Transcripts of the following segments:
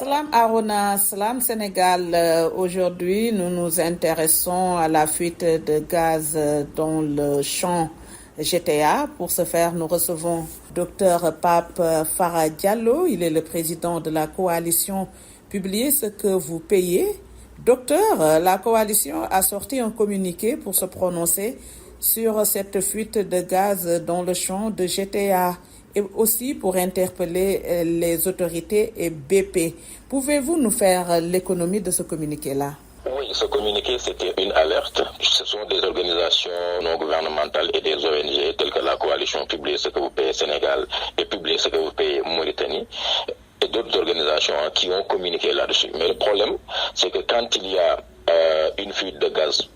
Salam Arona, Salam Sénégal. Aujourd'hui, nous nous intéressons à la fuite de gaz dans le champ GTA. Pour ce faire, nous recevons Dr Pape Farah Diallo. Il est le président de la coalition Publiez ce que vous payez. Docteur, la coalition a sorti un communiqué pour se prononcer sur cette fuite de gaz dans le champ de GTA et aussi pour interpeller les autorités et BP. Pouvez-vous nous faire l'économie de ce communiqué-là? Oui, ce communiqué, c'était une alerte. Ce sont des organisations non gouvernementales et des ONG telles que la coalition Publiez ce que vous payez Sénégal et Publiez ce que vous payez Mauritanie et d'autres organisations qui ont communiqué là-dessus. Mais le problème, c'est que quand il y a une fuite de gaz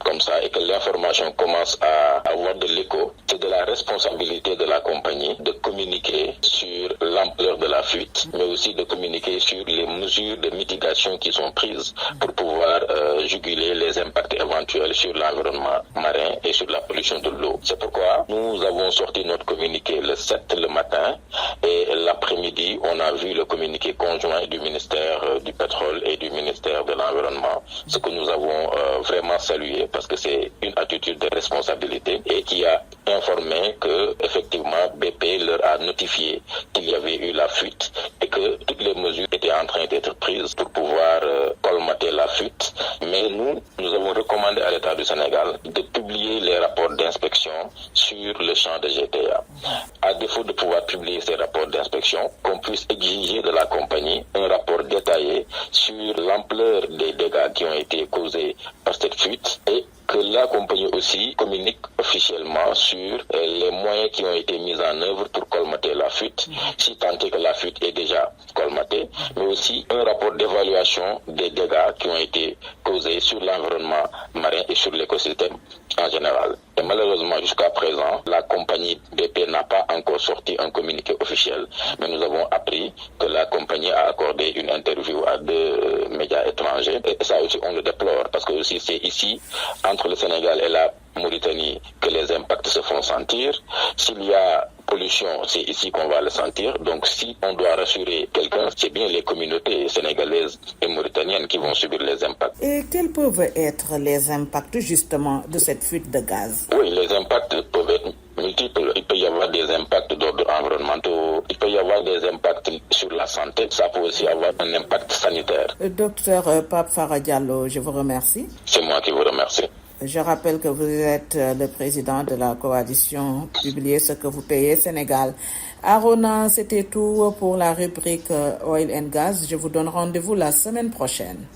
comme ça et que l'information commence à avoir de l'écho, c'est de la responsabilité de la compagnie de communiquer sur l'ampleur de la fuite, mais aussi de communiquer sur les mesures de mitigation qui sont prises pour pouvoir juguler les impacts éventuels sur l'environnement marin et sur la pollution de l'eau. C'est pourquoi nous avons sorti notre communiqué le 7 le matin et l'après-midi, on a vu le communiqué conjoint du ministère du pétrole et du ministère de l'environnement, ce que nous avons vraiment salué parce que c'est une attitude de responsabilité et qui a informé que effectivement BP leur a notifié qu'il y avait eu la fuite et que toutes les mesures étaient en train d'être prises pour pouvoir colmater la fuite. Mais nous avons recommandé à l'État du Sénégal de publier les rapports d'inspection sur le champ de GTA. À défaut de pouvoir publier ces rapports d'inspection, qu'on puisse exiger de la compagnie un rapport détaillé sur l'ampleur des dégâts qui ont été causés par cette fuite et que la compagnie aussi communique officiellement sur les moyens qui ont été mis en œuvre pour colmater la fuite, si tant est que la fuite est déjà colmatée, mais aussi un rapport d'évaluation des dégâts qui ont été causés sur l'environnement marin et sur l'écosystème en général. Et malheureusement, jusqu'à présent, la compagnie BP n'a pas encore sorti un communiqué officiel, mais nous avons appris que la compagnie a accordé une interview à deux médias étrangers. Et ça aussi, on le déplore, parce que aussi c'est ici, entre le Sénégal et la Mauritanie, que les impacts se font sentir. S'il y a pollution, c'est ici qu'on va le sentir. Donc si on doit rassurer quelqu'un, c'est bien les communautés sénégalaises et mauritaniennes qui vont subir les impacts. Et quels peuvent être les impacts justement de cette fuite de gaz? Oui, les impacts peuvent être multiples. Il peut y avoir des impacts d'ordre environnemental, il peut y avoir des impacts sur la santé, ça peut aussi avoir un impact sanitaire. Docteur Pape Farah Diallo, je vous remercie. C'est moi qui vous remercie. Je rappelle que vous êtes le président de la coalition Publiez ce que vous payez Sénégal. Arona, c'était tout pour la rubrique Oil and Gas. Je vous donne rendez-vous la semaine prochaine.